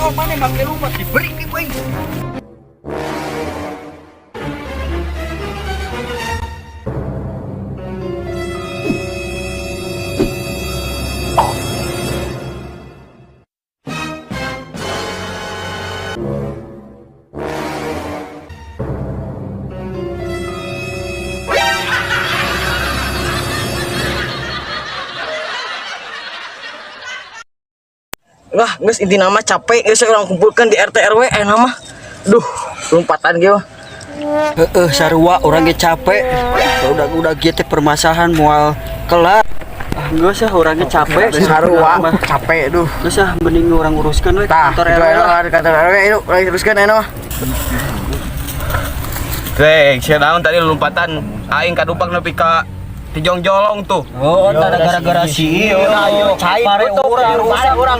Naon mana make lompat diberi ki poin. Wah, guys, inti nama capek, guys, orang kumpulkan di RT RW, nama. Duh, lompatan gitu. Sarua orangnya capek. Udah gitu permasalahan mual kelar. Enggak usah orangnya capek. Sarua capek, duh. Enggak usah mending orang uruskan we Tah, kantor RW lah. kantor RW itu, teruskan nama. Rek, saya naon tadi lompatan aing kadupak nepi ka Tijong Jolong tuh. Oh, gara-gara si ieu. Ayo, cai pare urang.